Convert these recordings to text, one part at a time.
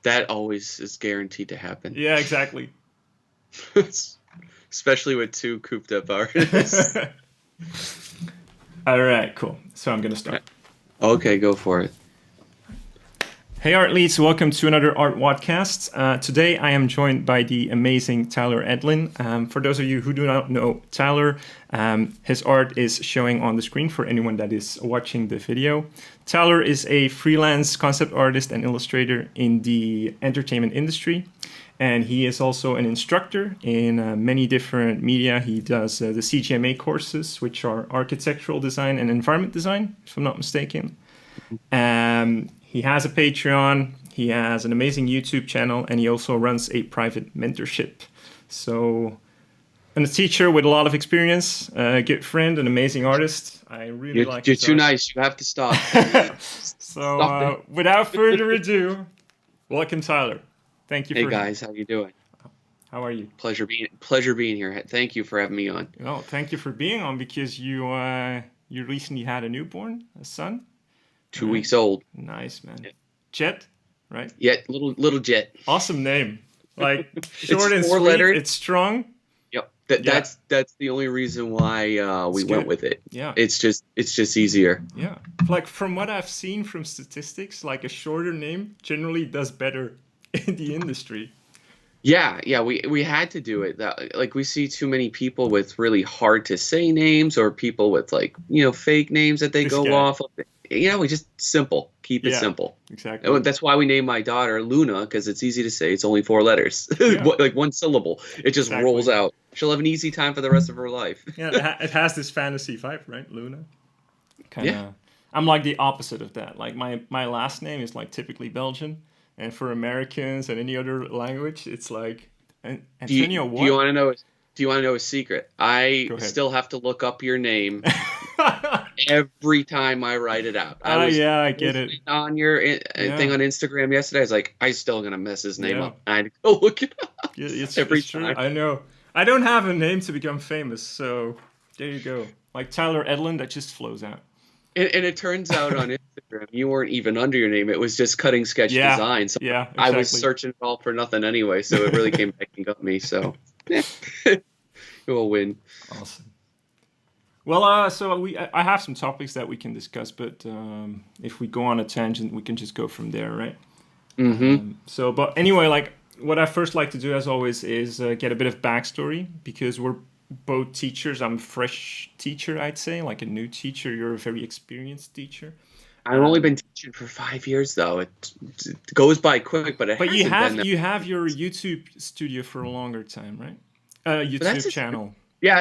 That always is guaranteed to happen. Yeah, exactly. Especially with two cooped up artists. All right, cool. So I'm gonna start. Okay, go for it. Hey art leads, welcome to another Art-Wodcast. Today I am joined by the amazing Tyler Edlin. For those of you who do not know Tyler, his art is showing on the screen for anyone that is watching the video. Tyler is a freelance concept artist and illustrator in the entertainment industry. And he is also an instructor in many different media. He does the CGMA courses, which are architectural design and environment design, if I'm not mistaken. He has a Patreon, he has an amazing YouTube channel, and he also runs a private mentorship. So, and a teacher with a lot of experience, a good friend, an amazing artist. I really like You're too art. Nice. You have to stop. So, without further ado, welcome, Tyler. Thank you. Hey guys, how you doing? How are you? Pleasure being here. Thank you for having me on. Oh, thank you for being on because you recently had a newborn, a son. 2 weeks old. Nice, man. Yeah. Jet, right? Yeah, little Jet. Awesome name. Like short and four sweet. Letters. It's strong. Yep. That's the only reason why we went with it. Yeah. It's just easier. Yeah. Like from what I've seen from statistics, like a shorter name generally does better in the industry. Yeah, we had to do it. Like we see too many people with really hard to say names or people with like, fake names that they go off of. We just keep it simple. Exactly. That's why we named my daughter Luna, because it's easy to say. It's only 4 letters, like one syllable. It just rolls out. She'll have an easy time for the rest of her life. Yeah, it has this fantasy vibe, right, Luna? Kinda, I'm like the opposite of that. Like my last name is like typically Belgian, and for Americans and any other language, it's like Antonio. Do you want to know? Do you want to know a secret? I still have to look up your name every time I write it out. I get it. On your thing on Instagram yesterday, I was like, I'm still going to mess his name up. I had to go look it up every time. I know. I don't have a name to become famous, so there you go. Like Tyler Edlin, that just flows out. And it turns out on Instagram, you weren't even under your name. It was just Cutting Sketch Design. So exactly. I was searching it all for nothing anyway, so it really came back and got me. So we'll win. Awesome. Well, so I have some topics that we can discuss, but if we go on a tangent, we can just go from there, right? Mm-hmm. But anyway, like what I first like to do, as always, is get a bit of backstory because we're both teachers. I'm a fresh teacher, I'd say, like a new teacher. You're a very experienced teacher. I've only been teaching for 5 years, though. It goes by quick, but you have your YouTube studio for a longer time, right? YouTube channel. Yeah,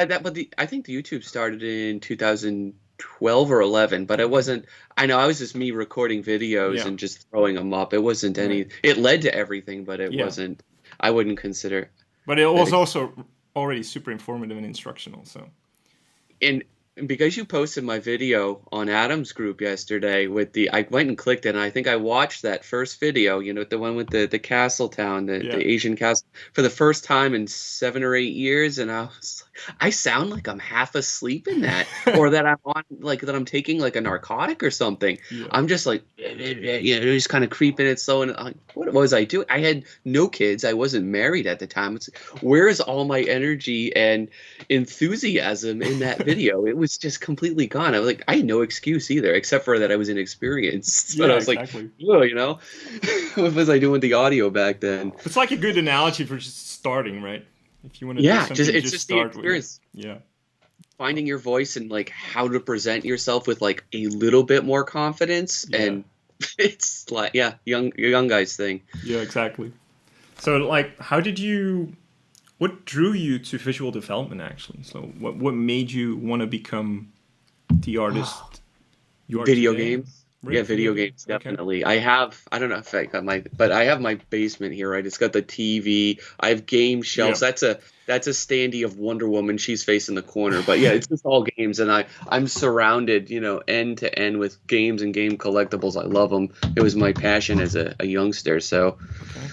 I think the YouTube started in 2012 or 11, but it wasn't. I know I was just me recording videos and just throwing them up. It wasn't any. It led to everything, but it wasn't. I wouldn't consider. But it was also already super informative and instructional. So. And because you posted my video on Adam's group yesterday I went and clicked it, and I think I watched that first video, the one with the castle town, the Asian castle, for the first time in 7 or 8 years, and I was like, I sound like I'm half asleep in that, or that I'm on, like that I'm taking like a narcotic or something. Yeah. I'm just like, just kind of creeping it slow, and like, what was I doing? I had no kids. I wasn't married at the time. Where is all my energy and enthusiasm in that video? It was just completely gone. I was like, I had no excuse either, except for that I was inexperienced. But I was like, what was I doing with the audio back then? It's like a good analogy for just starting, right? If you want to do something, just start the experience. Finding your voice and like how to present yourself with like a little bit more confidence, and it's like young guys thing. Yeah, exactly. So like, what drew you to visual development, actually? So what made you want to become the artist you are Video today? games. Really? Yeah, video games, definitely. Okay. I don't know if I got but I have my basement here, right? It's got the TV. I have game shelves. Yeah. That's a standee of Wonder Woman. She's facing the corner. But yeah, it's just all games, and I'm surrounded, end to end with games and game collectibles. I love them. It was my passion as a youngster, so... Okay.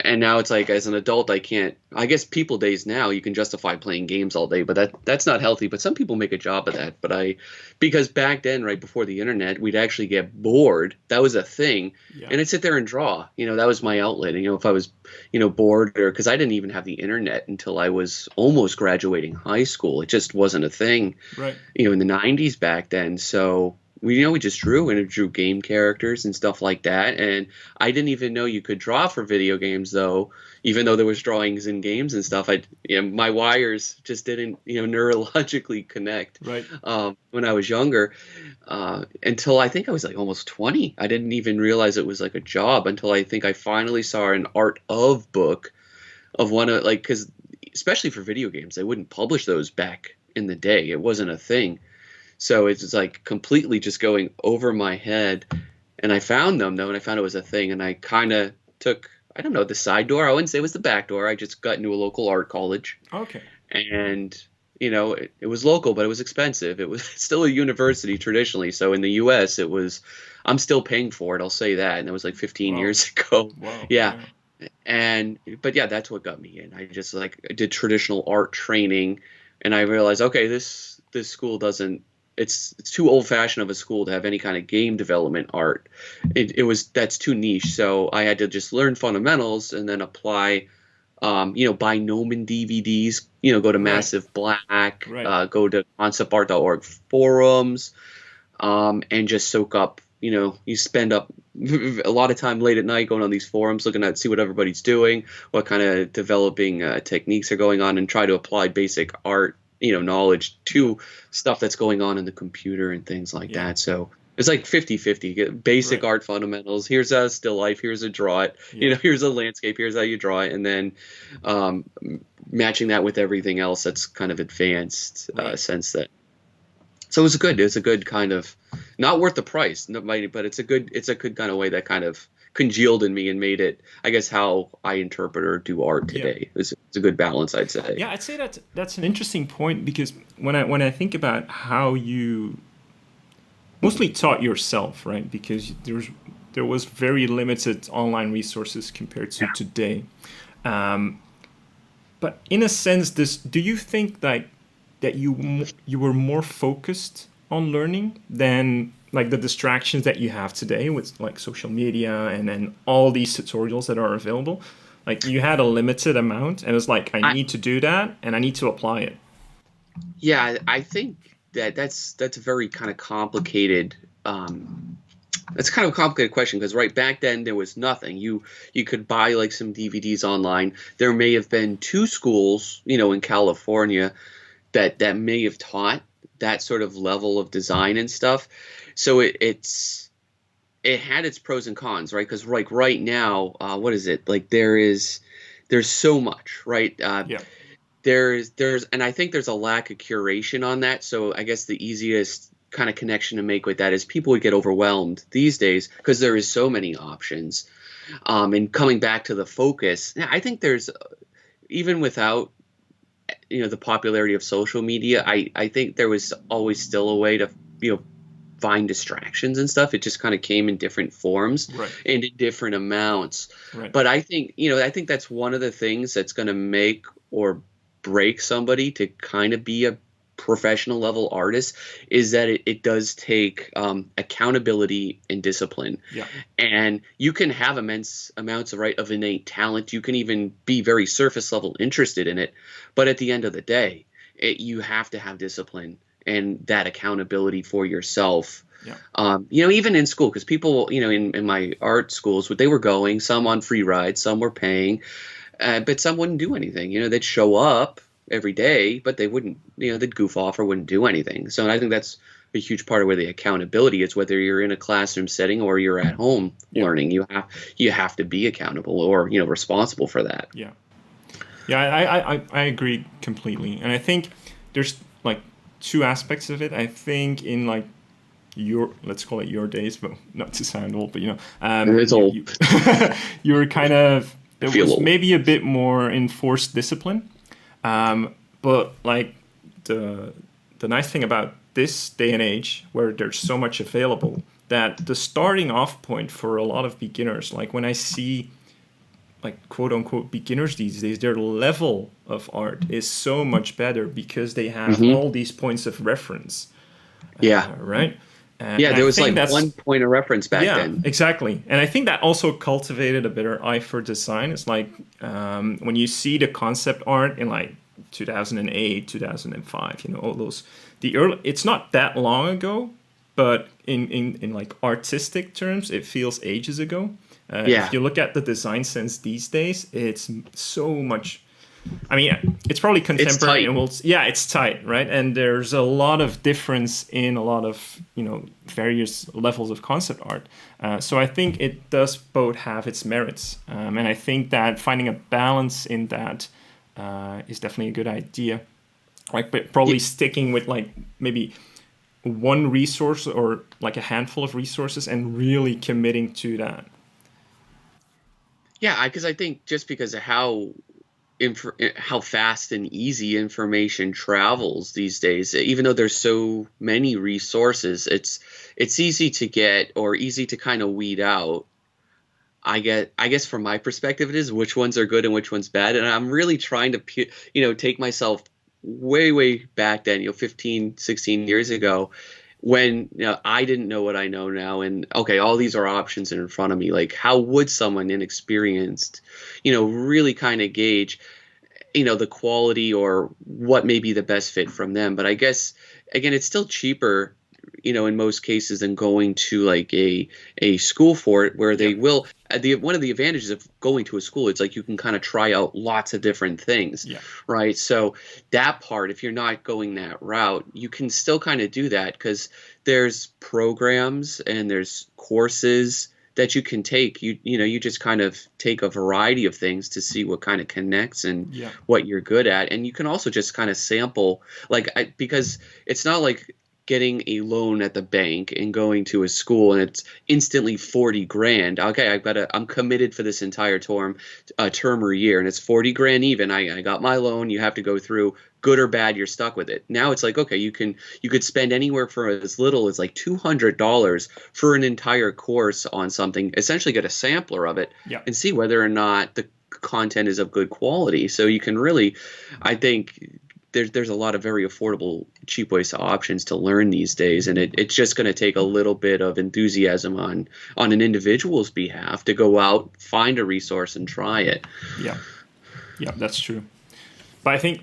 And now it's like, as an adult, I can't. I guess people days now you can justify playing games all day, but that's not healthy. But some people make a job of that. But because back then, right before the internet, we'd actually get bored. That was a thing, and I'd sit there and draw. That was my outlet. If I was, bored, or because I didn't even have the internet until I was almost graduating high school. It just wasn't a thing, right? In the '90s back then. So we just drew, and it drew game characters and stuff like that. And I didn't even know you could draw for video games, though, even though there was drawings in games and stuff. My wires just didn't, neurologically connect, right? When I was younger, until I think I was like almost 20. I didn't even realize it was like a job until I think I finally saw an art of book of one of, like, because especially for video games, they wouldn't publish those back in the day. It wasn't a thing. So it's like completely just going over my head. And I found them, though, and I found it was a thing. And I kind of took, I don't know, the side door. I wouldn't say it was the back door. I just got into a local art college. Okay. And, it was local, but it was expensive. It was still a university traditionally. So in the U.S., I'm still paying for it. I'll say that. And that was like 15 years ago. Wow. Yeah. But yeah, that's what got me in. I just did traditional art training, and I realized, okay, this school doesn't. It's too old-fashioned of a school to have any kind of game development art. That's too niche. So I had to just learn fundamentals and then apply, buy Gnomon DVDs, go to Massive Black, go to conceptart.org forums, and just soak up, you spend up a lot of time late at night going on these forums, looking at, see what everybody's doing, what kind of developing techniques are going on, and try to apply basic art knowledge to stuff that's going on in the computer and things like that. So it's like 50-50. Basic art fundamentals. Here's a still life. Here's a draw it. Here's a landscape. Here's how you draw it. And then matching that with everything else that's kind of advanced sense that. So it was a good kind of, not worth the price, but it's a good kind of way that kind of congealed in me and made it, I guess, how I interpret or do art today. It's a good balance, I'd say. Yeah, I'd say that's an interesting point, because when I think about how you mostly taught yourself, right? Because there was very limited online resources compared to today. But in a sense, do you think that you were more focused on learning than like the distractions that you have today with like social media and then all these tutorials that are available? Like, you had a limited amount and it was like, I need to do that and I need to apply it. Yeah, I think that's a very kind of complicated, that's kind of a complicated question, because right back then there was nothing. You could buy like some DVDs online. There may have been 2 schools, in California that may have taught that sort of level of design and stuff. So it had its pros and cons, right? Because like right now, what is it? Like there's so much, right? There's and I think there's a lack of curation on that. So I guess the easiest kind of connection to make with that is people would get overwhelmed these days because there is so many options. And coming back to the focus, I think there's, even without the popularity of social media, I think there was always still a way to find distractions and stuff. It just kind of came in different forms and in different amounts. But I think that's one of the things that's going to make or break somebody to kind of be a professional level artist, is that it does take accountability and discipline. And you can have immense amounts of innate talent. You can even be very surface level interested in it, but at the end of the day, you have to have discipline and that accountability for yourself. Even in school, because people, in my art schools, they were going, some on free rides, some were paying, but some wouldn't do anything. They'd show up every day, but they wouldn't, they'd goof off or wouldn't do anything. So I think that's a huge part of where the accountability is, whether you're in a classroom setting or you're at home learning. You have to be accountable or, responsible for that. I agree completely. And I think there's like 2 aspects of it. I think in like let's call it your days, but not to sound old, but it's old. You were kind of, there was old. Maybe a bit more enforced discipline. But like the nice thing about this day and age, where there's so much available, that the starting off point for a lot of beginners, like when I see like quote unquote beginners these days, their level of art is so much better because they have all these points of reference. Yeah. Right. Yeah, And there I was think like that's one point of reference back yeah, then. exactly. And I think that also cultivated a better eye for design. It's like when you see the concept art in like 2008, 2005, all those, it's not that long ago, but in like artistic terms, it feels ages ago. Yeah. If you look at the design sense these days, it's so much. I mean, it's probably contemporary, and it's tight, right? And there's a lot of difference in a lot of various levels of concept art. So I think it does both have its merits, and I think that finding a balance in that is definitely a good idea. Like, but probably sticking with like maybe one resource or like a handful of resources and really committing to that. Yeah, because I think just because of how fast and easy information travels these days, even though there's so many resources, it's easy to get or easy to kind of weed out. I guess from my perspective, it is which ones are good and which ones bad, and I'm really trying to take myself way back then, 15, 16 years ago, when I didn't know what I know now, and okay, all these are options in front of me. Like, how would someone inexperienced, really kind of gauge, the quality or what may be the best fit from them? But I guess again, it's still cheaper, in most cases than going to like a school for it, where they will. One of the advantages of going to a school, it's like you can kind of try out lots of different things, right? So that part, if you're not going that route, you can still kind of do that because there's programs and there's courses that you can take. You just kind of take a variety of things to see what kind of connects and what you're good at, and you can also just kind of sample, because it's not like getting a loan at the bank and going to a school and it's instantly 40 grand. Okay, I'm committed for this entire term or year, and it's 40 grand even. I got my loan. You have to go through, good or bad, you're stuck with it. Now it's like, okay, you could spend anywhere for as little as like $200 for an entire course on something, essentially get a sampler of it and see whether or not the content is of good quality. So you can really, I think, there's a lot of very affordable, cheap ways to options to learn these days, and it's just going to take a little bit of enthusiasm on an individual's behalf to go out, find a resource, and try it. Yeah, that's true. But I think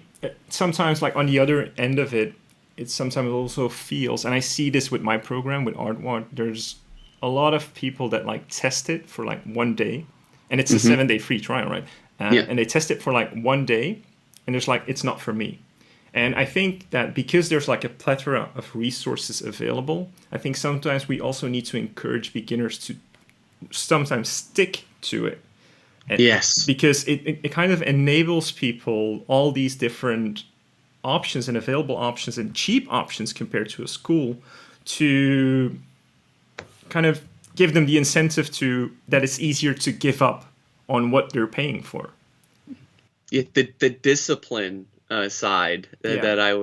sometimes, like on the other end of it, it sometimes also feels, and I see this with my program with Art-Wod, there's a lot of people that like test it for like one day, and it's a 7-day free trial, right? And they test it for like one day, and there's like, it's not for me. And I think that because there's like a plethora of resources available, I think sometimes we also need to encourage beginners to sometimes stick to it. And because it kind of enables people all these different options and available options and cheap options compared to a school to kind of give them the incentive that it's easier to give up on what they're paying for. Yeah, the discipline side that I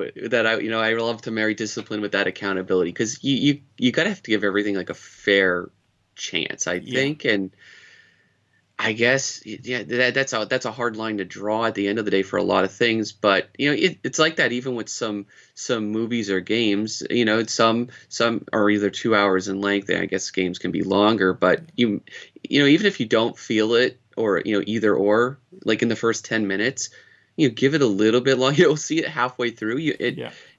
love to marry discipline with that accountability, because you gotta have to give everything like a fair chance, I think. And I guess that's a hard line to draw at the end of the day for a lot of things. But it's like that even with some movies or games. Some are either 2 hours in length, and I guess games can be longer. But even if you don't feel it, or either or, like in the first 10 minutes, give it a little bit long. You'll see it halfway through.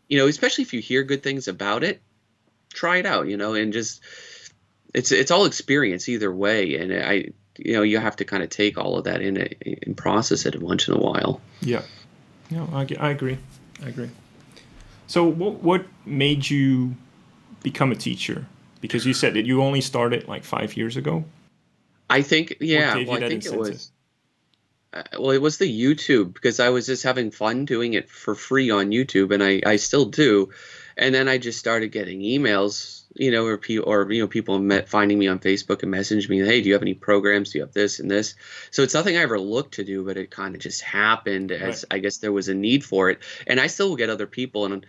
Especially if you hear good things about it, try it out. And just it's all experience either way. And you have to kind of take all of that in and process it once in a while. Yeah, no, I agree. So what made you become a teacher? Because you said that you only started like 5 years ago. I think, it was. It was the YouTube, because I was just having fun doing it for free on YouTube, and I still do. And then I just started getting emails, or people finding me on Facebook and messaging me, hey, do you have any programs? Do you have this and this? So it's nothing I ever looked to do, but it kind of just happened as I guess there was a need for it. And I still will get other people, and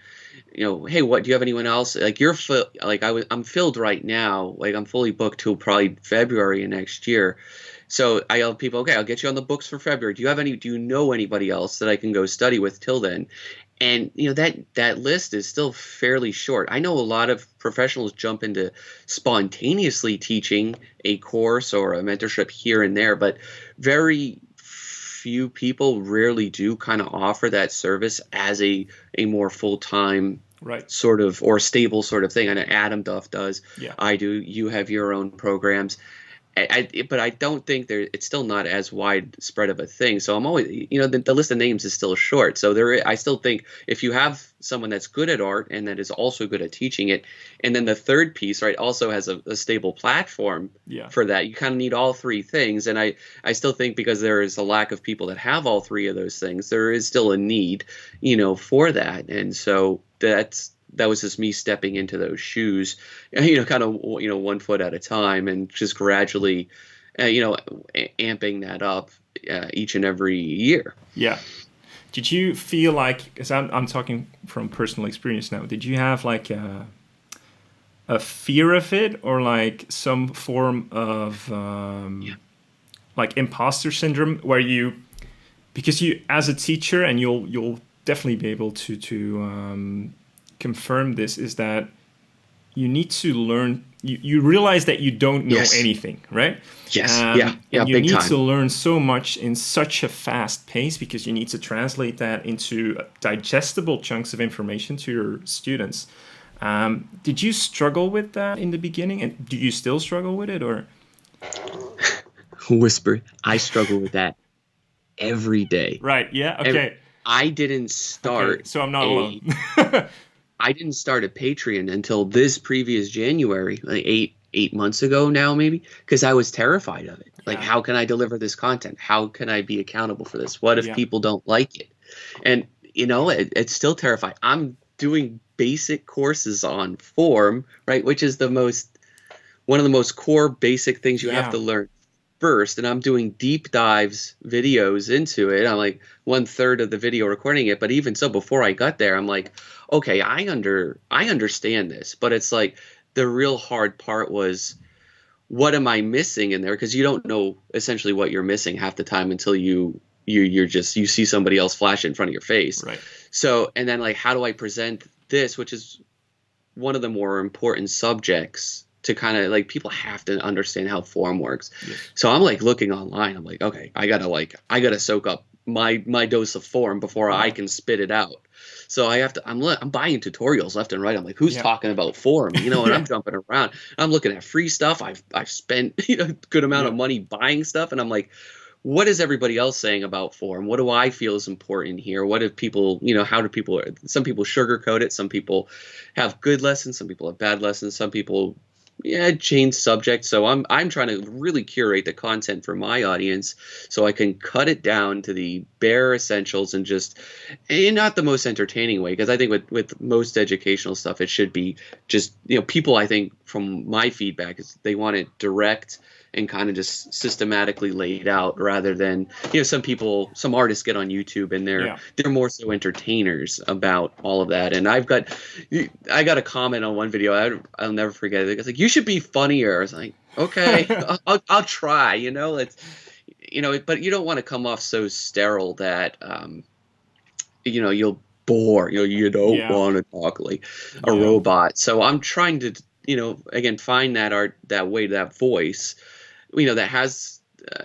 hey, what do you have anyone else? Like I'm filled right now. Like I'm fully booked till probably February of next year. So I tell people, okay, I'll get you on the books for February. Do you know anybody else that I can go study with till then? And that list is still fairly short. I know a lot of professionals jump into spontaneously teaching a course or a mentorship here and there, but very few people rarely do kind of offer that service as a more full-time sort of or stable sort of thing. I know Adam Duff does. Yeah. I do. You have your own programs. But I don't think it's still not as widespread of a thing. So I'm always, the list of names is still short. So I still think if you have someone that's good at art and that is also good at teaching it, and then the third piece, right, also has a stable platform for that, you kind of need all three things. And I still think because there is a lack of people that have all three of those things, there is still a need, for that. And so that was just me stepping into those shoes, kind of, 1 foot at a time and just gradually, amping that up each and every year. Yeah. Did you feel like, because I'm talking from personal experience now, did you have like a fear of it or like some form of like imposter syndrome where because you, as a teacher, and you'll definitely be able to confirm this, is that you need to learn. You realize that you don't know anything, right? Yes. And you big need time. to learn so much in such a fast pace because you need to translate that into digestible chunks of information to your students. Did you struggle with that in the beginning, and do you still struggle with it, or? Whisper. I struggle with that every day. Right. Yeah. Okay. I didn't start. Okay, so I'm not alone. I didn't start a Patreon until this previous January, like eight months ago now, maybe, because I was terrified of it. Like, how can I deliver this content? How can I be accountable for this? What if people don't like it? And, it's still terrifying. I'm doing basic courses on form, right, which is one of the most core basic things you have to learn first. And I'm doing deep dives videos into it. I'm like 1/3 of the video recording it. But even so, before I got there, I'm like, okay, I understand this. But it's like the real hard part was, what am I missing in there? Because you don't know essentially what you're missing half the time until you see somebody else flash it in front of your face. Right. So, and then like, how do I present this, which is one of the more important subjects to kind of like, people have to understand how form works. Yes. So I'm like looking online. I'm like, okay, I gotta soak up my dose of form before I can spit it out. So I'm buying tutorials left and right. I'm like, who's talking about form? And I'm jumping around. I'm looking at free stuff. I've spent a good amount of money buying stuff, and I'm like, what is everybody else saying about form? What do I feel is important here? What if people, some people sugarcoat it. Some people have good lessons. Some people have bad lessons. Some people change subject. So I'm trying to really curate the content for my audience so I can cut it down to the bare essentials and just not the most entertaining way, because I think with most educational stuff, it should be just, people, I think from my feedback, is they want it direct and kind of just systematically laid out, rather than, some artists get on YouTube and they're more so entertainers about all of that. And I got a comment on one video, I'll never forget it. It's like, you should be funnier. I was like, okay, I'll try, it's, but you don't want to come off so sterile that, you'll bore, you don't want to talk like a robot. So I'm trying to, again, find that art, that way, that voice, that has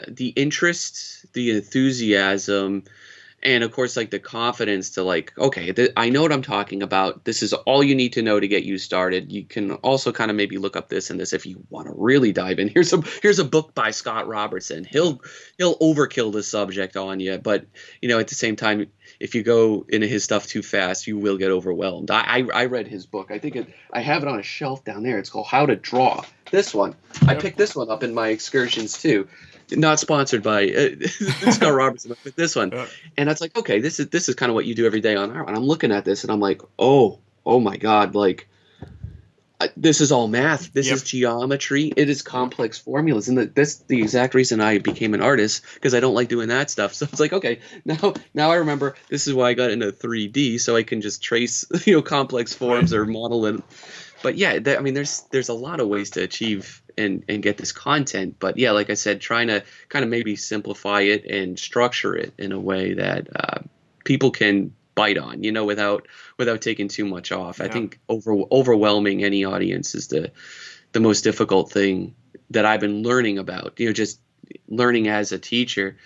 the interest, the enthusiasm, and of course, like the confidence to like, okay, I know what I'm talking about. This is all you need to know to get you started. You can also kind of maybe look up this and this if you want to really dive in. Here's a book by Scott Robertson. He'll overkill the subject on you, but at the same time, if you go into his stuff too fast, you will get overwhelmed. I read his book. I think I have it on a shelf down there. It's called How to Draw. This one. I picked this one up in my excursions too. Not sponsored by Scott Robertson, but this one. And it's like, okay, this is kind of what you do every day on art. And I'm looking at this and I'm like, oh my God, like, this is all math. This is geometry. It is complex formulas. And that's the exact reason I became an artist, because I don't like doing that stuff. So it's like, okay, now I remember this is why I got into 3D, so I can just trace, complex forms or model but yeah, I mean, there's a lot of ways to achieve and get this content. But yeah, like I said, trying to kind of maybe simplify it and structure it in a way that people can bite on, without taking too much off. I think overwhelming any audience is the most difficult thing that I've been learning about. Just learning as a teacher.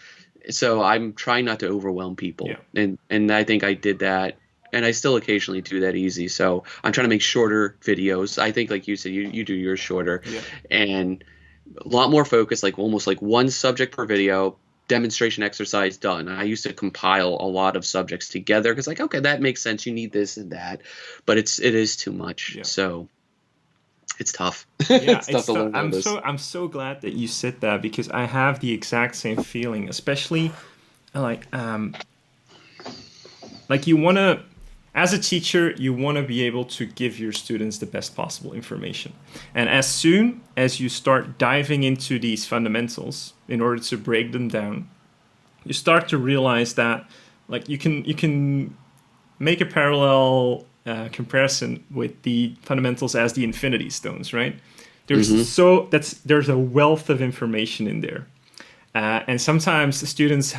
So I'm trying not to overwhelm people, and I think I did that. And I still occasionally do that easy. So I'm trying to make shorter videos. I think, like you said, you do yours shorter, and a lot more focus, like almost like one subject per video, demonstration exercise done. I used to compile a lot of subjects together because, like, okay, that makes sense. You need this and that, but it is too much. Yeah. So it's tough. Yeah, it's tough. I'm so glad that you said that, because I have the exact same feeling, especially like you want to. As a teacher, you want to be able to give your students the best possible information. And as soon as you start diving into these fundamentals in order to break them down, you start to realize that, like, you can make a parallel comparison with the fundamentals as the infinity stones, right? There's a wealth of information in there. And sometimes the students,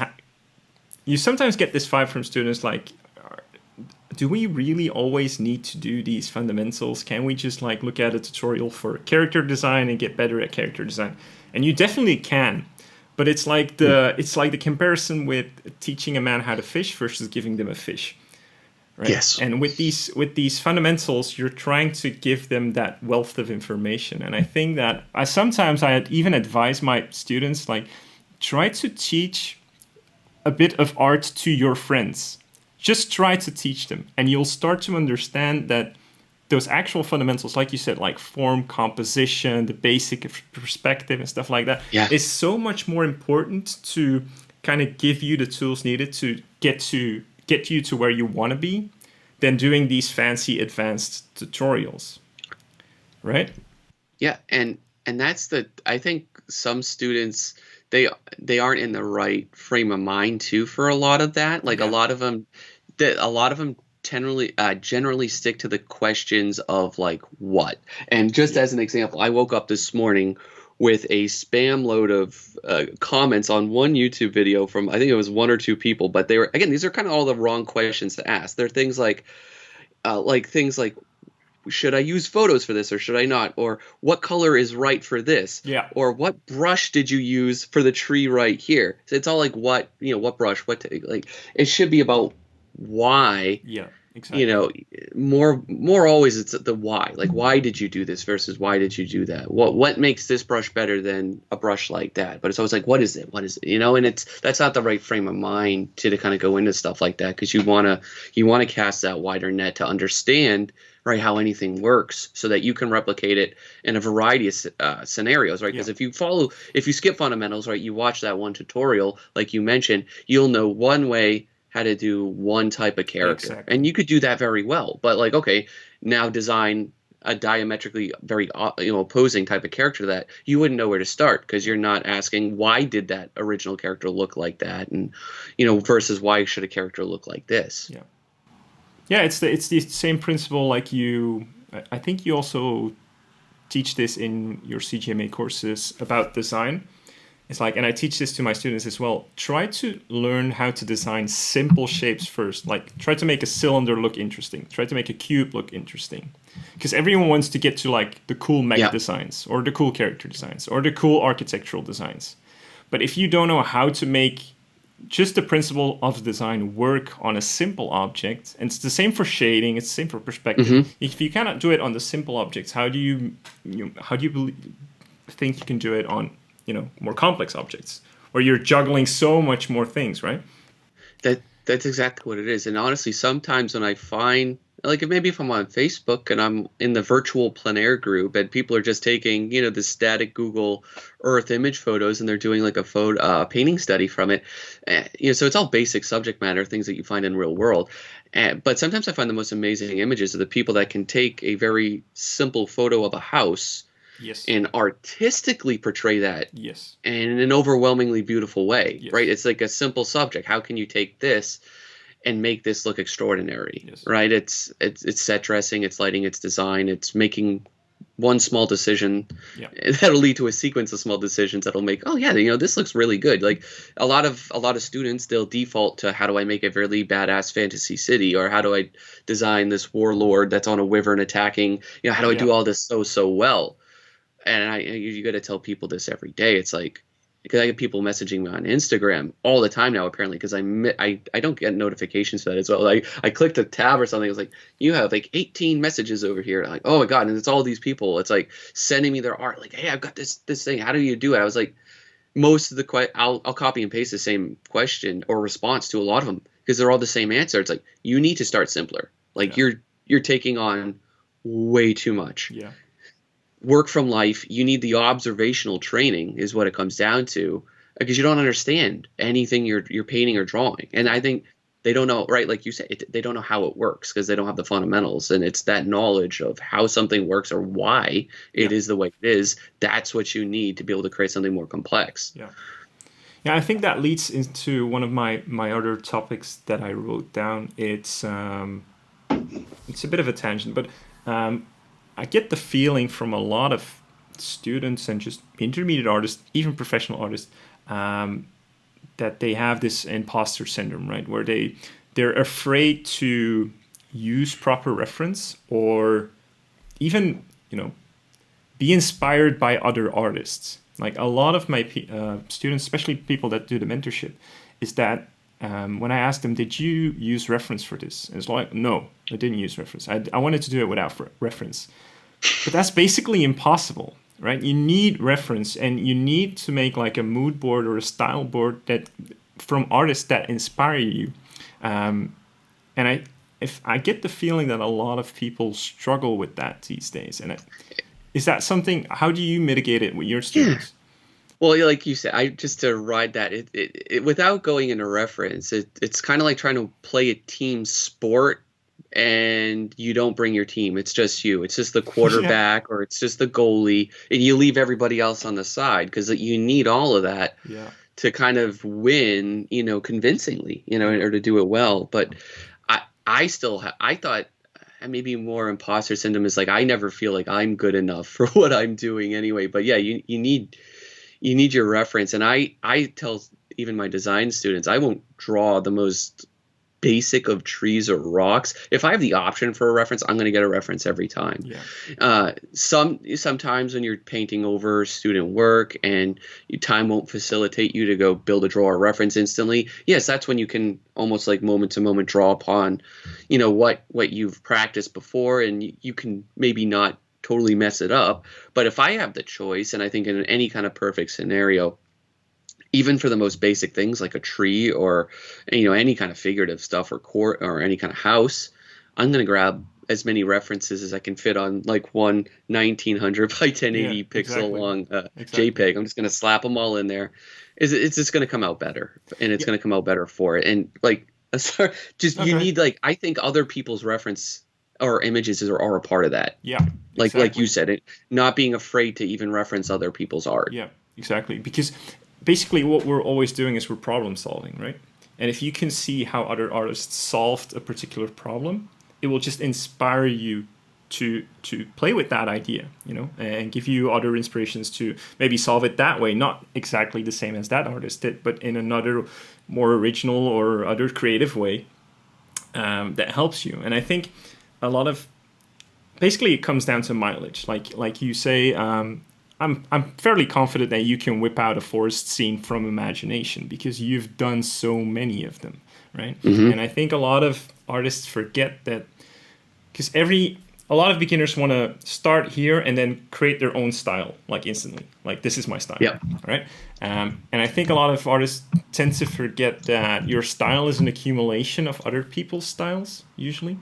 you sometimes get this vibe from students like, do we really always need to do these fundamentals? Can we just like look at a tutorial for character design and get better at character design? And you definitely can, but it's like the comparison with teaching a man how to fish versus giving them a fish, right? Yes. And with these fundamentals, you're trying to give them that wealth of information. And I think that sometimes I even advise my students, like, try to teach a bit of art to your friends. Just try to teach them, and you'll start to understand that those actual fundamentals, like you said, like form, composition, the basic perspective and stuff like that, is so much more important to kind of give you the tools needed to get you to where you want to be than doing these fancy advanced tutorials, right? Yeah, and that's I think some students, they aren't in the right frame of mind too for a lot of that. Like a lot of them generally stick to the questions of like what. And just as an example, I woke up this morning with a spam load of comments on one YouTube video from, I think it was one or two people, but they were, again, these are kind of all the wrong questions to ask. They're things like should I use photos for this or should I not? Or what color is right for this? Yeah. Or what brush did you use for the tree right here? So it's all like what brush, like it should be about why. Yeah, exactly. More always it's the why. Like, why did you do this versus why did you do that? What makes this brush better than a brush like that? But it's always like, what is it? And that's not the right frame of mind to kind of go into stuff like that, because you want to cast that wider net to understand, right, how anything works so that you can replicate it in a variety of scenarios, right? Because if you skip fundamentals, right, you watch that one tutorial, like you mentioned, you'll know one way how to do one type of character. Exactly. And you could do that very well. But like, okay, now design a diametrically very opposing type of character that you wouldn't know where to start, because you're not asking why did that original character look like that, and versus why should a character look like this. Yeah, it's the same principle. Like I think you also teach this in your CGMA courses about design. It's like, and I teach this to my students as well, try to learn how to design simple shapes first. Like, try to make a cylinder look interesting. Try to make a cube look interesting. Because everyone wants to get to like the cool mech designs, or the cool character designs, or the cool architectural designs. But if you don't know how to make just the principle of design work on a simple object, and it's the same for shading, it's the same for perspective. Mm-hmm. If you cannot do it on the simple objects, how do you think you can do it on more complex objects, where you're juggling so much more things, right? That's exactly what it is. And honestly, sometimes when I find, like, maybe if I'm on Facebook and I'm in the virtual plein air group and people are just taking, the static Google Earth image photos, and they're doing like a painting study from it, so it's all basic subject matter, things that you find in real world. But sometimes I find the most amazing images of the people that can take a very simple photo of a house, yes, and artistically portray that, yes, in an overwhelmingly beautiful way, yes, right? It's like a simple subject. How can you take this and make this look extraordinary, Yes. right? It's set dressing, it's lighting, it's design, it's making one small decision that'll lead to a sequence of small decisions that'll make, oh yeah, this looks really good. Like a lot of students, they'll default to, how do I make a really badass fantasy city, or how do I design this warlord that's on a wyvern attacking, how do I do all this so well? And you got to tell people this every day. It's like, because I get people messaging me on Instagram all the time now, apparently, because I don't get notifications for that as well. Like I clicked a tab or something. It's like, you have like 18 messages over here. I'm like, oh my God. And it's all these people. It's like sending me their art. Like, hey, I've got this thing. How do you do it? I was like, most of the I'll copy and paste the same question or response to a lot of them, because they're all the same answer. It's like, you need to start simpler. Like you're taking on way too much. Yeah. Work from life, you need the observational training is what it comes down to, because you don't understand anything you're painting or drawing. And I think they don't know, right? Like you said, they don't know how it works because they don't have the fundamentals. And it's that knowledge of how something works or why it is the way it is. That's what you need to be able to create something more complex. Yeah. Yeah, I think that leads into one of my other topics that I wrote down. It's a bit of a tangent, but I get the feeling from a lot of students and just intermediate artists, even professional artists, that they have this imposter syndrome, right? Where they're afraid to use proper reference, or even, be inspired by other artists. Like a lot of my students, especially people that do the mentorship, is that when I asked them, did you use reference for this? And it's like, no, I didn't use reference. I wanted to do it without reference. But that's basically impossible, right? You need reference, and you need to make like a mood board or a style board that from artists that inspire you. And I get the feeling that a lot of people struggle with that these days. And is that something? How do you mitigate it with your students? Well, like you said, just to ride that, it without going into reference, it's kind of like trying to play a team sport, and you don't bring your team. It's just you. It's just the quarterback or it's just the goalie, and you leave everybody else on the side, because you need all of that to kind of win, convincingly, or to do it well. But I thought maybe more imposter syndrome is like, I never feel like I'm good enough for what I'm doing anyway. But yeah, you need your reference. And I tell even my design students, I won't draw the most basic of trees or rocks. If I have the option for a reference, I'm going to get a reference every time. Sometimes when you're painting over student work and time won't facilitate you to go build a draw or reference instantly, yes, that's when you can almost like moment to moment draw upon what you've practiced before, and you can maybe not totally mess it up. But if I have the choice, and I think in any kind of perfect scenario, even for the most basic things like a tree or any kind of figurative stuff or court or any kind of house, I'm going to grab as many references as I can fit on like one 1900 by 1080 pixel long JPEG. I'm just going to slap them all in there. It's just going to come out better, and it's going to come out better for it. And like, you need, like, I think other people's reference or images are a part of that. Yeah. Like you said, not being afraid to even reference other people's art. Yeah, exactly. Because basically what we're always doing is we're problem solving, right? And if you can see how other artists solved a particular problem, it will just inspire you to play with that idea, and give you other inspirations to maybe solve it that way. Not exactly the same as that artist did, but in another more original or other creative way that helps you. And I think a lot of, basically it comes down to mileage. Like you say, I'm fairly confident that you can whip out a forest scene from imagination because you've done so many of them, right? Mm-hmm. And I think a lot of artists forget that, because a lot of beginners want to start here and then create their own style, like instantly. Like, this is my style, right? And I think a lot of artists tend to forget that your style is an accumulation of other people's styles, usually.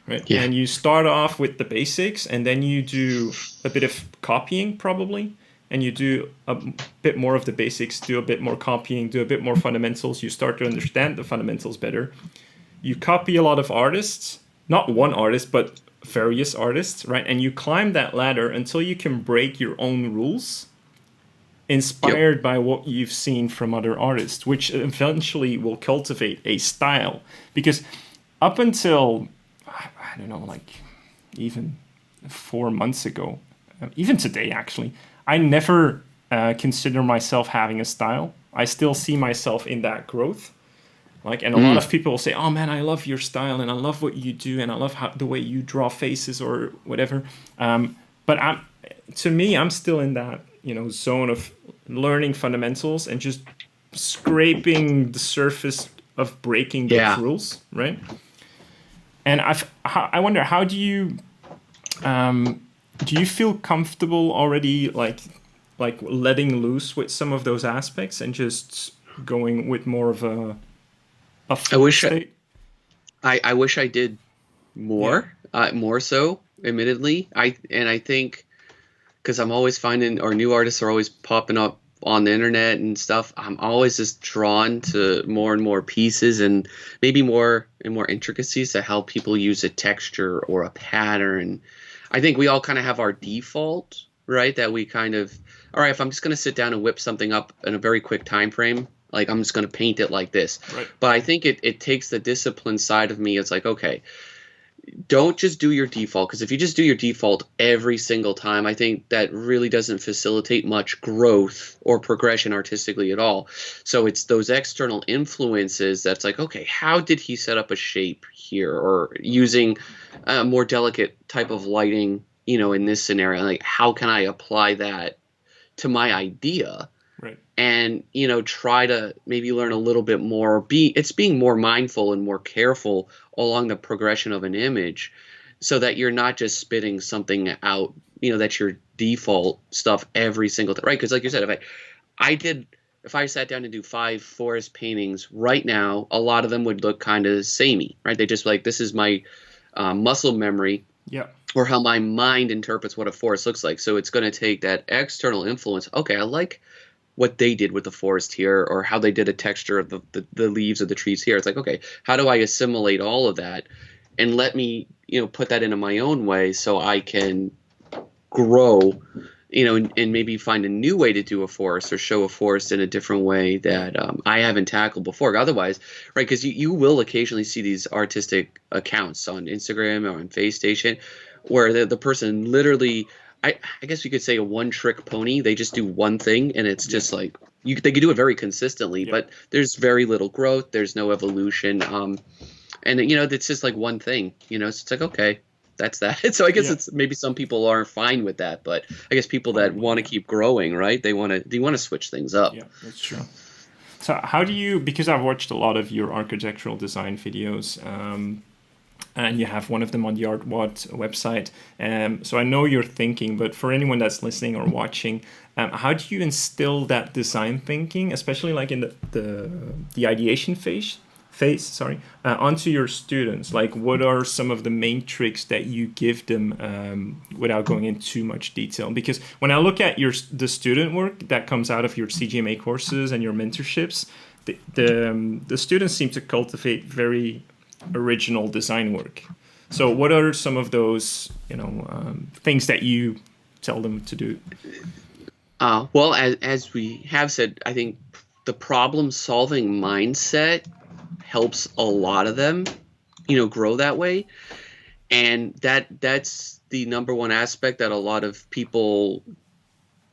Right. Yeah. And you start off with the basics, and then you do a bit of copying probably, and you do a bit more of the basics, do a bit more copying, do a bit more fundamentals. You start to understand the fundamentals better. You copy a lot of artists, not one artist, but various artists, right? And you climb that ladder until you can break your own rules. inspired by what you've seen from other artists, which eventually will cultivate a style. Because up until, I don't know, like even 4 months ago, even today actually, I never consider myself having a style. I still see myself in that growth. And a lot of people will say, "Oh man, I love your style, and I love what you do, and I love the way you draw faces or whatever." But to me, I'm still in that zone of learning fundamentals and just scraping the surface of breaking those rules, right? And I wonder, how do you feel comfortable already, like letting loose with some of those aspects and just going with more of a flow state? I wish I did more, more so, admittedly. I think because I'm always finding, or new artists are always popping up on the internet and stuff, I'm always just drawn to more and more pieces and maybe more and more intricacies to how people use a texture or a pattern. I think we all kind of have our default, right? That we kind of, all right, if I'm just going to sit down and whip something up in a very quick time frame, like I'm just going to paint it like this. Right. But I think it takes the discipline side of me. It's like, okay, don't just do your default, because if you just do your default every single time, I think that really doesn't facilitate much growth or progression artistically at all. So it's those external influences that's like, okay, how did he set up a shape here, or using a more delicate type of lighting, in this scenario, like how can I apply that to my idea? Right. And try to maybe learn a little bit more. It's being more mindful and more careful along the progression of an image, so that you're not just spitting something out, that's your default stuff every single time, right? Because like you said, if I sat down and do 5 forest paintings right now, a lot of them would look kind of samey, right? They just like, this is my muscle memory. Yeah. Or how my mind interprets what a forest looks like. So it's going to take that external influence. Okay, I like what they did with the forest here, or how they did a texture of the leaves of the trees here. It's like, okay, how do I assimilate all of that and let me, put that into my own way so I can grow, and maybe find a new way to do a forest, or show a forest in a different way that I haven't tackled before. Otherwise, right, because you will occasionally see these artistic accounts on Instagram or on FaceStation where the person literally, I guess you could say, a one-trick pony. They just do one thing, and it's just like they could do it very consistently, but there's very little growth. There's no evolution, and it's just like one thing. It's like, okay, that's that. So I guess it's maybe some people are fine with that, but I guess people that want to keep growing, right? They want to switch things up. Yeah, that's true. So how do you? Because I've watched a lot of your architectural design videos. And you have one of them on the Art-Wod website. So I know you're thinking, but for anyone that's listening or watching, how do you instill that design thinking, especially like in the ideation phase, onto your students? Like, what are some of the main tricks that you give them without going into too much detail? Because when I look at the student work that comes out of your CGMA courses and your mentorships, the students seem to cultivate very original design work. So what are some of those things that you tell them to do? Well, as we have said, I think the problem solving mindset helps a lot of them grow that way, and that's the number one aspect that a lot of people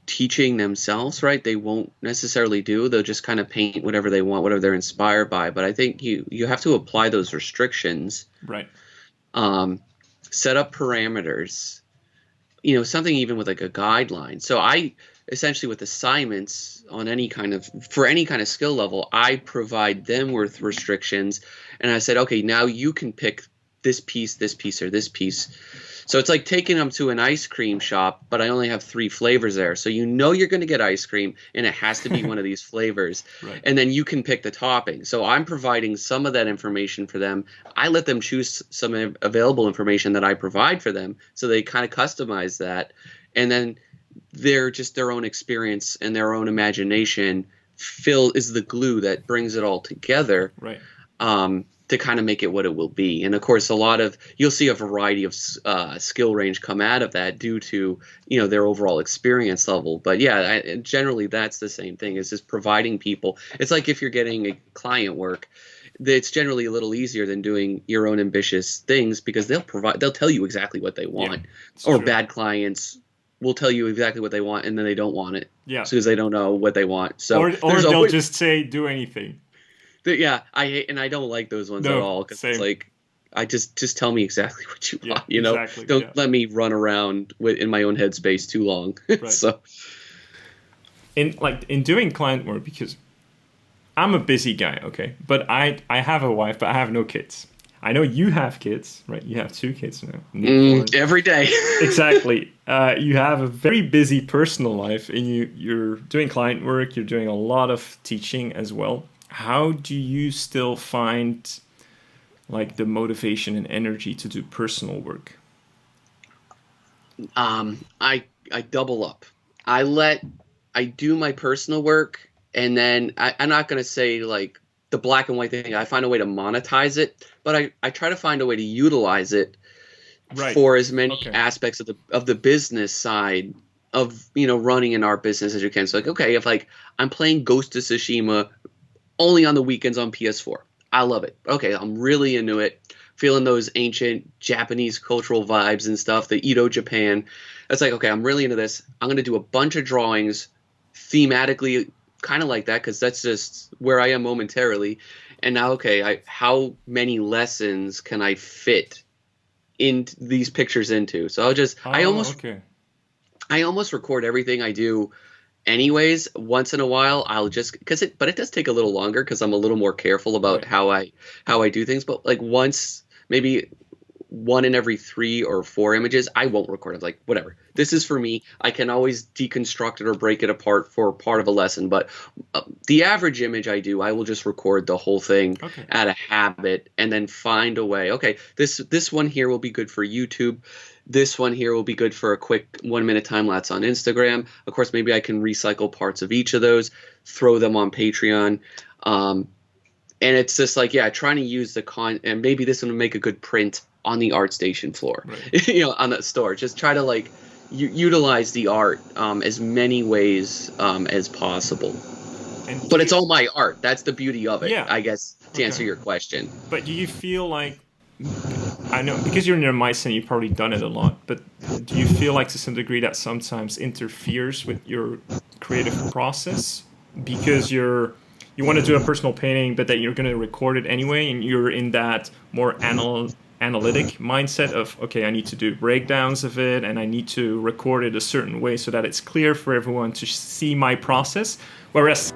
teaching themselves, right, they won't necessarily do. They'll just kind of paint whatever they want, whatever they're inspired by. But I think you have to apply those restrictions, right? Set up parameters, something even with like a guideline. So I essentially, with assignments on for any kind of skill level, I provide them with restrictions, and I said, okay, now you can pick this piece, or this piece. So it's like taking them to an ice cream shop, but I only have 3 flavors there. So you're going to get ice cream, and it has to be one of these flavors. Right. And then you can pick the topping. So I'm providing some of that information for them. I let them choose some available information that I provide for them, so they kind of customize that. And then their own experience and their own imagination is the glue that brings it all together. Right. to kind of make it what it will be. And of course, you'll see a variety of skill range come out of that due to, their overall experience level. But yeah, generally that's the same thing, is just providing people. It's like if you're getting a client work, it's generally a little easier than doing your own ambitious things, because they'll tell you exactly what they want. Or true. Bad clients will tell you exactly what they want, and then they don't want it. Yeah. Because they don't know what they want. So or they'll just say, do anything. Yeah, I hate, and I don't like those ones at all, because it's like, I just tell me exactly what you want. Exactly, don't let me run around in my own headspace too long. Right. So, in doing client work, because I'm a busy guy, okay, but I have a wife, but I have no kids. I know you have kids, right? You have 2 kids now. Every day. Exactly. You have a very busy personal life, and you're doing client work. You're doing a lot of teaching as well. How do you still find the motivation and energy to do personal work? I double up. I do my personal work, and then I'm not going to say the black and white thing. I find a way to monetize it, but I try to find a way to utilize it for as many aspects of the business side of running an art business as you can. So if I'm playing Ghost of Tsushima only on the weekends on PS4. I love it. Okay, I'm really into it. Feeling those ancient Japanese cultural vibes and stuff, the Edo Japan. It's okay, I'm really into this. I'm going to do a bunch of drawings thematically kind of like that, because that's just where I am momentarily. And now, how many lessons can I fit in these pictures into? So I almost record everything I do anyways. Once in a while I'll just but it does take a little longer, because I'm a little more careful about how I do things. But once, maybe 1 in every 3 or 4 images, I won't record it. Whatever, this is for me. I can always deconstruct it or break it apart for part of a lesson. But the average image I will just record the whole thing out of habit, and then find a way. This one here will be good for YouTube. This one here will be good for a quick 1-minute time lapse on Instagram. Of course, maybe I can recycle parts of each of those, throw them on Patreon. And it's just trying to use and maybe this one will make a good print on the ArtStation floor, right. On the store. Just try to utilize the art as many ways as possible. But it's all my art. That's the beauty of it, I guess, to answer your question. But do you feel I know, because you're near mice and you've probably done it a lot, but do you feel to some degree that sometimes interferes with your creative process, because you want to do a personal painting, but that you're going to record it anyway, and you're in that more analytic mindset of, I need to do breakdowns of it, and I need to record it a certain way so that it's clear for everyone to see my process, whereas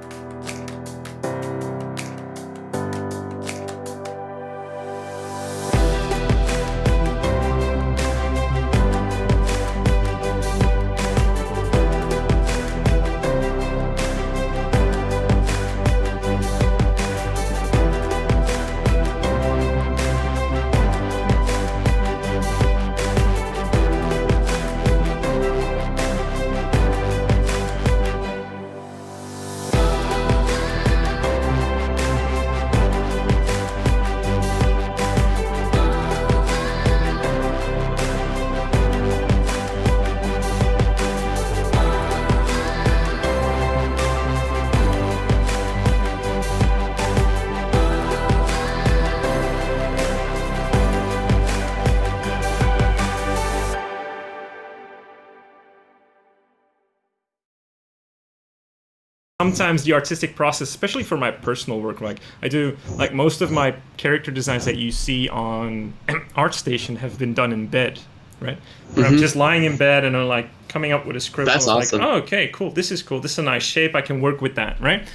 sometimes the artistic process, especially for my personal work, I do most of my character designs that you see on ArtStation have been done in bed, right? Where I'm just lying in bed and I'm coming up with a script. That's awesome. Okay, cool. This is cool. This is a nice shape. I can work with that, right?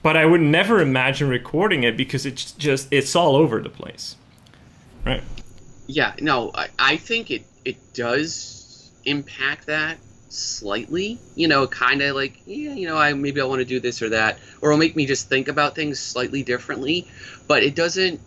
But I would never imagine recording it, because it's all over the place, right? Yeah, no, I think it does impact that slightly, kind of maybe I want to do this or that, or it'll make me just think about things slightly differently, but it doesn't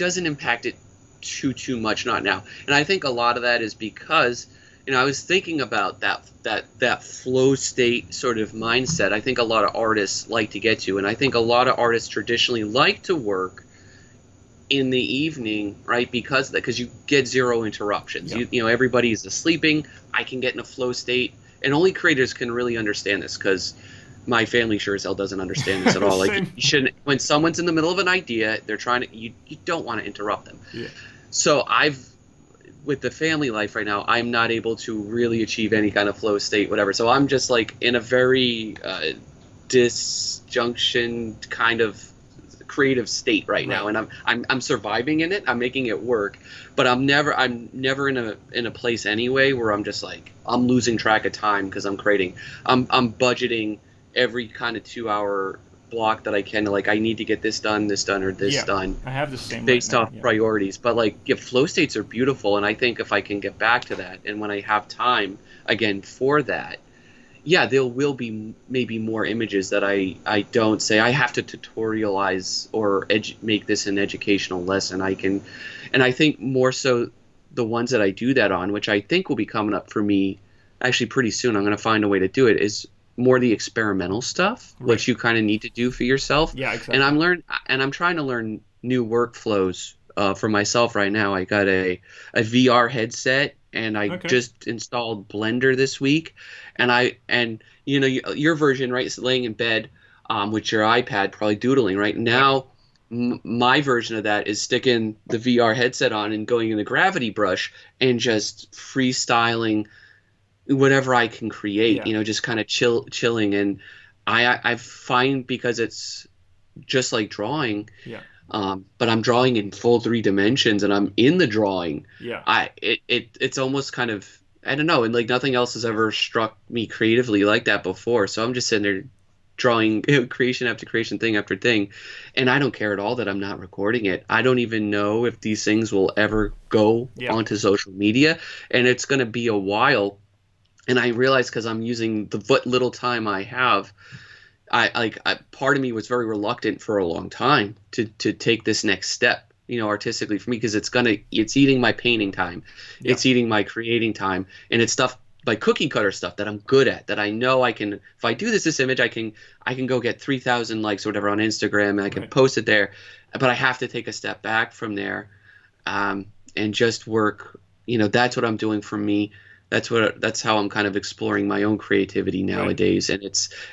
impact it too much, not now. And I think a lot of that is because, I was thinking about that flow state sort of mindset. I think a lot of artists like to get to, and I think a lot of artists traditionally like to work in the evening, right? Because you get zero interruptions. You know, everybody is sleeping. I can get in a flow state, and only creators can really understand this, because my family sure as hell doesn't understand this at all. Like, you shouldn't, when someone's in the middle of an idea, they're trying to, you don't want to interrupt them. Yeah. So with the family life right now, I'm not able to really achieve any kind of flow state, whatever. So I'm just like in a very disjunction kind of creative state right now, and I'm surviving in it. I'm making it work, but I'm never in a place anyway where I'm just like, I'm losing track of time because I'm creating. I'm budgeting every kind of 2-hour block that I can, like, I need to get this done, or this done. I have the same based right off priorities. But like, flow states are beautiful, and I think if I can get back to that, and when I have time again for that, there will be maybe more images that I don't say I have to tutorialize or make this an educational lesson. And I think more so the ones that I do that on, which I think will be coming up for me actually pretty soon. I'm going to find a way to do it, is more the experimental stuff, which you kind of need to do for yourself. Yeah, exactly. And I'm trying to learn new workflows for myself right now. I got a VR headset, and I just installed Blender this week. And you know, your version, right, is laying in bed with your iPad, probably doodling. Right now, my version of that is sticking the VR headset on and going in the Gravity Brush and just freestyling whatever I can create. You know, just kind of chilling. And I find, because it's just like drawing. But I'm drawing in full 3 dimensions, and I'm in the drawing. It's almost kind of, I don't know, and like nothing else has ever struck me creatively like that before. So I'm just sitting there drawing creation after creation, thing after thing, and I don't care at all that I'm not recording it. I don't even know if these things will ever go onto social media, and it's going to be a while. And I realize, because I'm using the little time I have, part of me was very reluctant for a long time to take this next step, you know, artistically for me, because it's eating my painting time, it's eating my creating time, and it's stuff like cookie cutter stuff that I'm good at, that I know I can, if I do this image, I can go get 3,000 likes or whatever on Instagram, and I can post it there, but I have to take a step back from there, and just work. You know, that's what I'm doing for me. That's how I'm kind of exploring my own creativity nowadays. And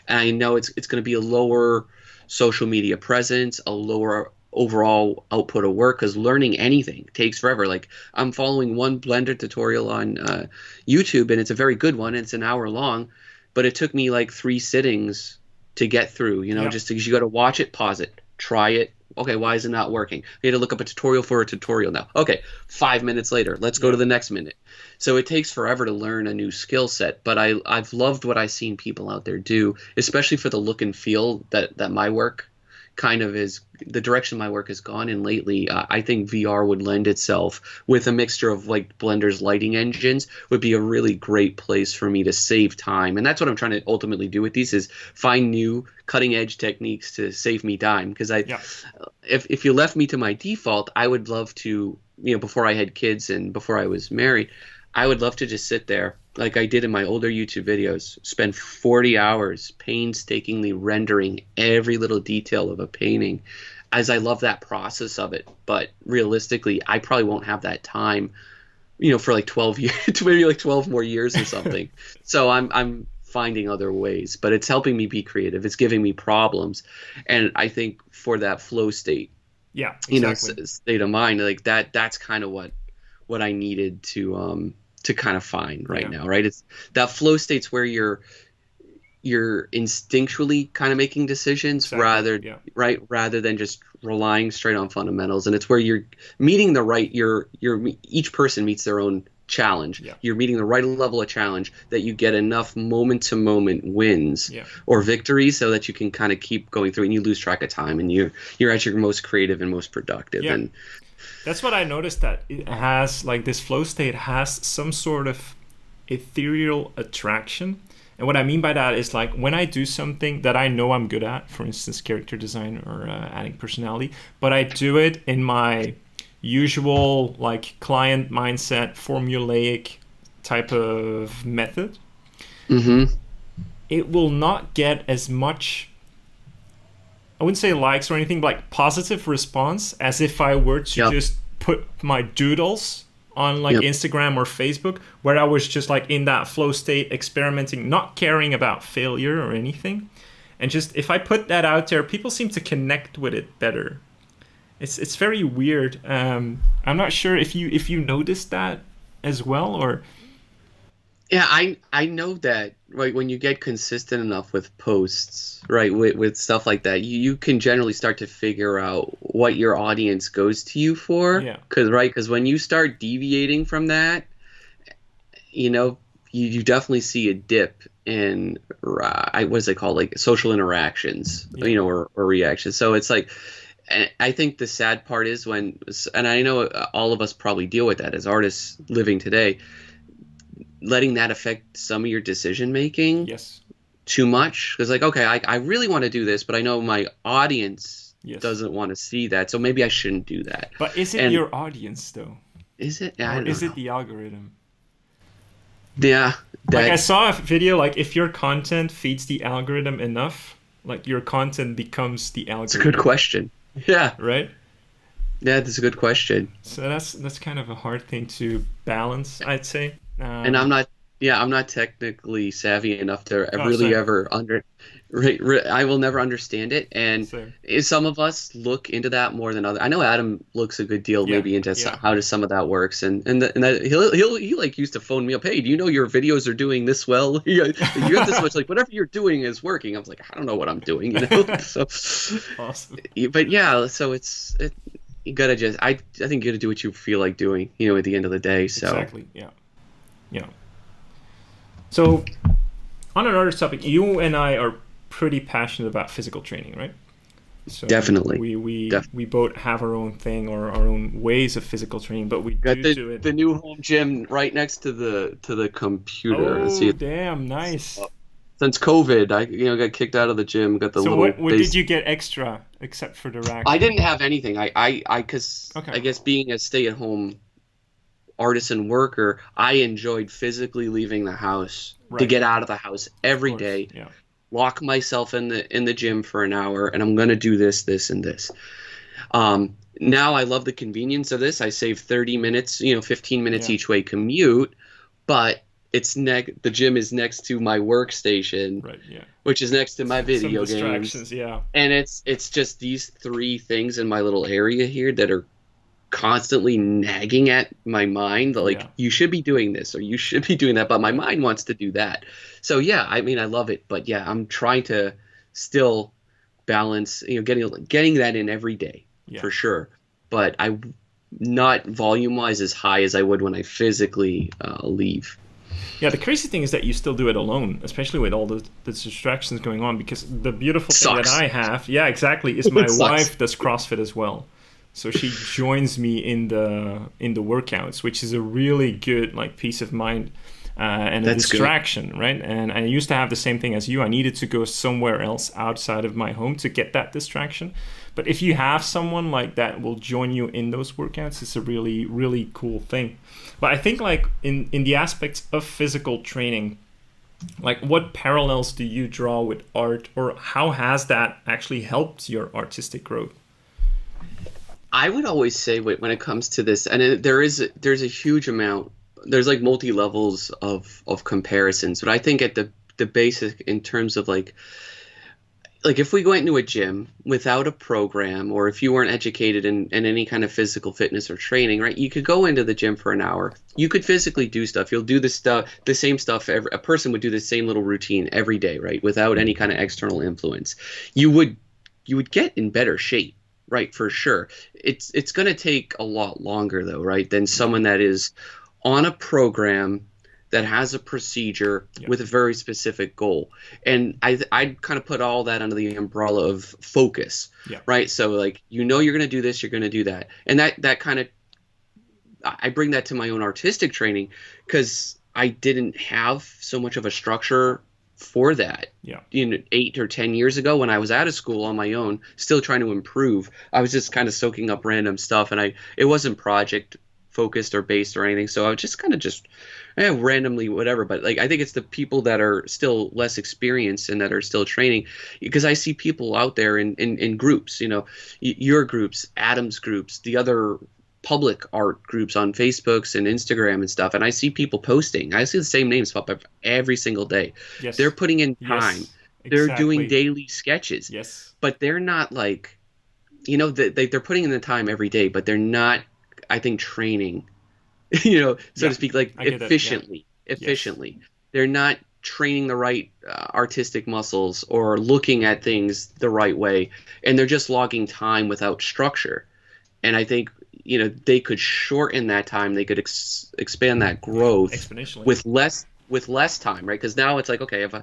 I know it's going to be a lower social media presence, a lower overall output of work, because learning anything takes forever. Like, I'm following one Blender tutorial on YouTube, and it's a very good one. It's an hour long, but it took me like 3 sittings to get through, you know, just because you got to watch it, pause it, try it. Okay, why is it not working? You had to look up a tutorial for a tutorial now. Okay, 5 minutes later, let's go to the next minute. So it takes forever to learn a new skill set, but I've loved what I've seen people out there do, especially for the look and feel that my work kind of is, the direction my work has gone in lately. I think VR would lend itself, with a mixture of like Blender's lighting engines, would be a really great place for me to save time. And that's what I'm trying to ultimately do with these, is find new cutting edge techniques to save me time. Because if you left me to my default, I would love to, you know, before I had kids and before I was married, I would love to just sit there like I did in my older YouTube videos, spend 40 hours painstakingly rendering every little detail of a painting, as I love that process of it. But realistically, I probably won't have that time, you know, for like 12 years, maybe like 12 more years or something. So I'm finding other ways, but it's helping me be creative. It's giving me problems. And I think for that flow state, you know, state of mind, like that's kind of what I needed to kind of find right now, right? It's that flow state's where you're instinctually kind of making decisions rather than just relying straight on fundamentals. And it's where you're meeting each person meets their own challenge. You're meeting the right level of challenge that you get enough moment to moment wins or victories, so that you can kind of keep going through, and you lose track of time, and you're at your most creative and most productive. And that's what I noticed, that it has, like, this flow state has some sort of ethereal attraction. And what I mean by that is, like, when I do something that I know I'm good at, for instance, character design or adding personality, but I do it in my usual, like, client mindset, formulaic type of method, it will not get as much, I wouldn't say likes or anything, but like positive response, as if I were to just put my doodles on like Instagram or Facebook, where I was just like in that flow state, experimenting, not caring about failure or anything. And just if I put that out there, people seem to connect with it better. It's very weird. I'm not sure if you noticed that as well, or. Yeah, I know that, right, when you get consistent enough with posts, right, with stuff like that, you can generally start to figure out what your audience goes to you for. Yeah. Because when you start deviating from that, you definitely see a dip in, what's it called, like social interactions, or reactions. So it's like, I think the sad part is when, and I know all of us probably deal with that as artists living today, letting that affect some of your decision making too much. Because like, okay, I really want to do this, but I know my audience doesn't want to see that, so maybe I shouldn't do that. But is it your audience though? Is it? Or is it the algorithm? Yeah. Like I saw a video, like if your content feeds the algorithm enough, like your content becomes the algorithm. It's a good question. Yeah. Right? Yeah, that's a good question. So that's kind of a hard thing to balance, I'd say. And I'm not technically savvy enough to really ever I will never understand it. And some of us look into that more than others. I know Adam looks a good deal maybe into how does some of that works, and he like used to phone me up. Hey, do you know your videos are doing this well? you have this much, like whatever you're doing is working. I was like, I don't know what I'm doing, So awesome. But yeah, so you gotta just I think you gotta do what you feel like doing. At the end of the day. So exactly. Yeah. So, on another topic, you and I are pretty passionate about physical training, right? So definitely. We both have our own thing or our own ways of physical training, but we got do it. The new home gym right next to the computer. Oh, damn, nice. Since COVID, I got kicked out of the gym. Got the so little. What did you get extra except for the rack? I didn't have anything. I guess being a stay-at-home artisan worker, I enjoyed physically leaving the house to get out of the house every day, lock myself in the gym for an hour, and I'm gonna do this, and this. Now I love the convenience of this. I save 30 minutes, 15 minutes each way commute, but the gym is next to my workstation, which is next to my video games. And it's just these three things in my little area here that are constantly nagging at my mind, like you should be doing this or you should be doing that, but my mind wants to do that. So I love it, but I'm trying to still balance, getting that in every day for sure, but I not volume wise as high as I would when I physically leave. Yeah, the crazy thing is that you still do it alone, especially with all the distractions going on, because the beautiful thing that I have, is my wife does CrossFit as well. So she joins me in the workouts, which is a really good like peace of mind and a distraction, good. Right? And I used to have the same thing as you. I needed to go somewhere else outside of my home to get that distraction. But if you have someone like that will join you in those workouts, it's a really, really cool thing. But I think like in the aspects of physical training, like what parallels do you draw with art, or how has that actually helped your artistic growth? I would always say when it comes to this, and there's a huge amount, there's like multi levels of comparisons, but I think at the basic in terms of like if we go into a gym without a program, or if you weren't educated in any kind of physical fitness or training, right, you could go into the gym for an hour. You could physically do stuff. You'll do the same stuff. A person would do the same little routine every day, right, without any kind of external influence. You would get in better shape. Right, for sure. It's going to take a lot longer, though, right, than someone that is on a program that has a procedure with a very specific goal. And I'd kind of put all that under the umbrella of focus, right? So, like, you're going to do this, you're going to do that. And that kind of – I bring that to my own artistic training because I didn't have so much of a structure – for that 8 or 10 years ago when I was out of school on my own, still trying to improve. I was just kind of soaking up random stuff, and it wasn't project focused or based or anything. So I would just kind of just randomly whatever. But like I think it's the people that are still less experienced and that are still training, because I see people out there in groups, your groups, Adam's groups, the other public art groups on Facebooks and Instagram and stuff, and I see people posting. I see the same names pop up every single day. Yes. They're putting in time. Yes, They're exactly. doing daily sketches. Yes. But they're not like, they're putting in the time every day, but they're not, I think, training, so to speak, like efficiently. Yes. They're not training the right artistic muscles or looking at things the right way, and they're just logging time without structure. And I think they could shorten that time. They could expand that growth exponentially with less time, right? Because now it's like, okay, if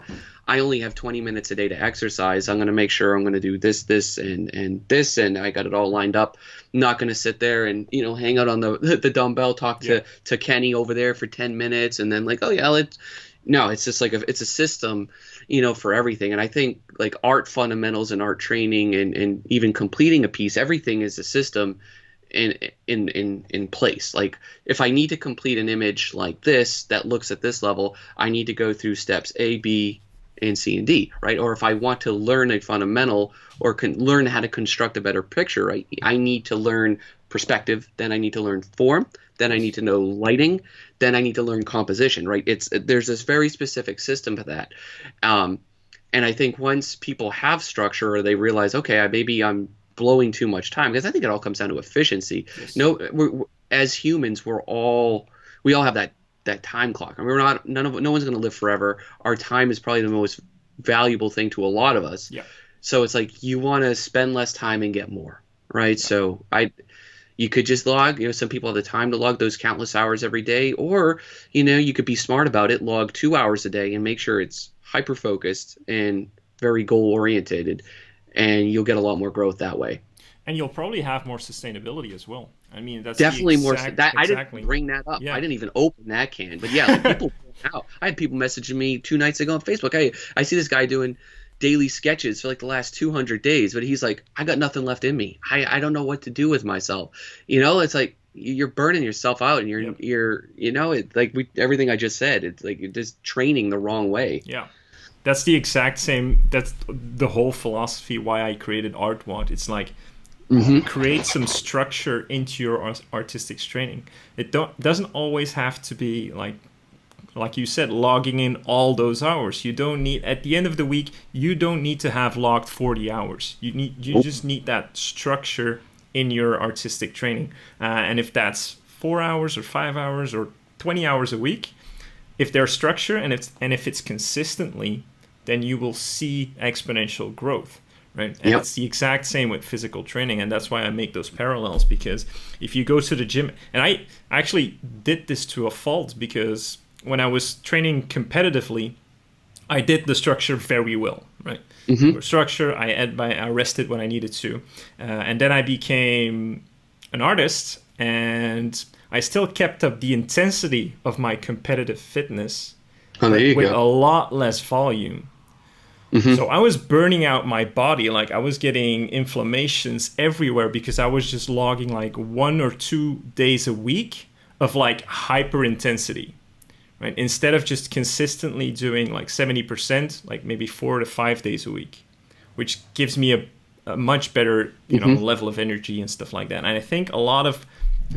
I only have 20 minutes a day to exercise, I'm going to make sure I'm going to do this, and this, and I got it all lined up. I'm not going to sit there and hang out on the dumbbell, talk to Kenny over there for 10 minutes, and then like, oh yeah, no, it's just like it's a system, for everything. And I think like art fundamentals and art training and even completing a piece, everything is a system in place. Like if I need to complete an image like this that looks at this level, I need to go through steps A, B, and C and D, right? Or if I want to learn a fundamental or learn how to construct a better picture, right? I need to learn perspective, then I need to learn form, then I need to know lighting, then I need to learn composition, right? There's this very specific system to that. And I think once people have structure, or they realize, okay, maybe I'm blowing too much time, because I think it all comes down to efficiency. Yes. As humans, we all have that time clock. I mean, no one's going to live forever. Our time is probably the most valuable thing to a lot of us. Yeah. So it's like you want to spend less time and get more, right? Yeah. So you could just log, some people have the time to log those countless hours every day, or, you could be smart about it, log 2 hours a day and make sure it's hyper-focused and very goal-oriented, and you'll get a lot more growth that way. And you'll probably have more sustainability as well. I mean, that's definitely more. I didn't bring that up. Yeah. I didn't even open that can. But yeah, like people out. I had people messaging me 2 nights ago on Facebook. Hey, I see this guy doing daily sketches for like the last 200 days, but he's like, I got nothing left in me. I don't know what to do with myself. It's like you're burning yourself out, and you're everything I just said. It's like you're just training the wrong way. Yeah. That's the exact same. That's the whole philosophy why I created Art-Wod. It's like create some structure into your artistic training. It doesn't always have to be like you said, logging in all those hours. You don't need, at the end of the week, you don't need to have logged 40 hours. You just need that structure in your artistic training. And if that's 4 hours or 5 hours or 20 hours a week, if there's structure and if it's consistently, then you will see exponential growth, right? And It's the exact same with physical training, and that's why I make those parallels, because if you go to the gym, and I actually did this to a fault, because when I was training competitively, I did the structure very well, right? Structure, I rested when I needed to, and then I became an artist, and I still kept up the intensity of my competitive fitness with a lot less volume. So I was burning out my body. Like I was getting inflammations everywhere because I was just logging like 1 or 2 days a week of like hyper intensity, right? Instead of just consistently doing like 70%, like maybe 4 to 5 days a week, which gives me a much better, level of energy and stuff like that. And I think a lot of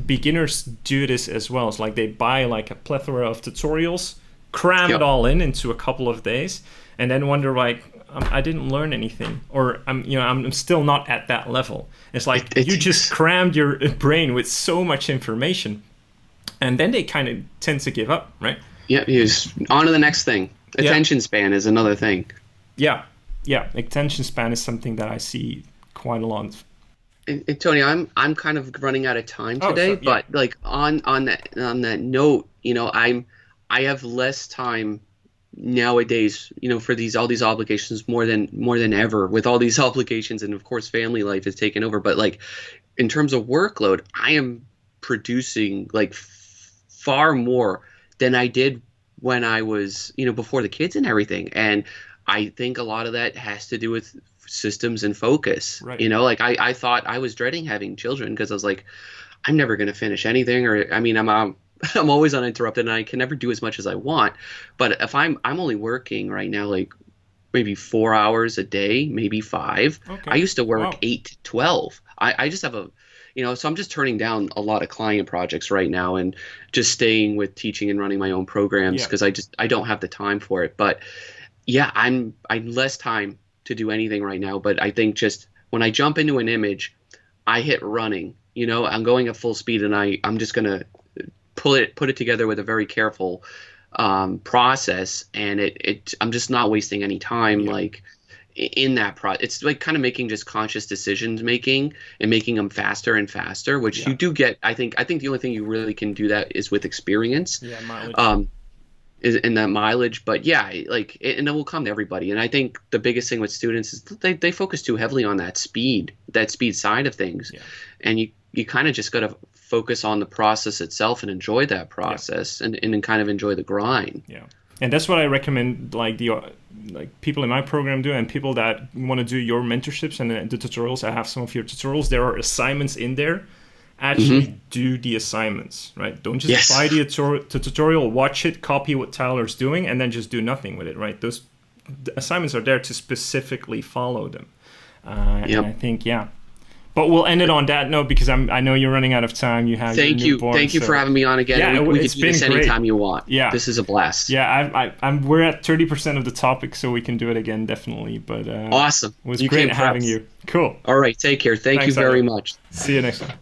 beginners do this as well. It's like they buy like a plethora of tutorials, cram it all into a couple of days, and then wonder like, I didn't learn anything, or I'm still not at that level. It's like you just crammed your brain with so much information, and then they kind of tend to give up, right? Yeah, just on to the next thing. Attention span is another thing. Yeah. Attention span is something that I see quite a lot. And Tony, I'm kind of running out of time today, but like on that note, I have less time nowadays, for all these obligations more than ever, with all these obligations, and of course family life is taken over. But like in terms of workload, I am producing like far more than I did when I was, before the kids and everything. And I think a lot of that has to do with systems and focus. Right. Like I thought I was dreading having children because I was like, I'm never going to finish anything, or I mean, I'm always uninterrupted, and I can never do as much as I want. But if I'm only working right now, like maybe 4 hours a day, maybe 5. Okay. I used to work Wow. 8 to 12. I just have so I'm just turning down a lot of client projects right now and just staying with teaching and running my own programs because I don't have the time for it. But yeah, I'm less time to do anything right now. But I think just when I jump into an image, I hit running. I'm going at full speed, and I'm just gonna put it together with a very careful process, and I'm just not wasting any time like in that it's like kind of making just conscious decisions making and making them faster and faster, which you do get. I think the only thing you really can do that is with experience. Mileage. Is in that mileage. But yeah, like and it will come to everybody. And I think the biggest thing with students is they focus too heavily on that speed side of things. And you kind of just got to focus on the process itself and enjoy that process and kind of enjoy the grind. And that's what I recommend, like people in my program do, and people that want to do your mentorships and the tutorials. I have some of your tutorials. There are assignments in there. Actually do the assignments, right? Don't just buy the tutorial, watch it, copy what Tyler's doing, and then just do nothing with it, right? The assignments are there to specifically follow them. And I think, But we'll end it on that note because I know you're running out of time. You have Thank you for having me on again. Yeah, we can do this great. anytime you want. Yeah, this is a blast. Yeah, we're at 30% of the topic, so we can do it again definitely. But awesome. It was great having you. Cool. All right, take care. Thanks, you very much. See you next time.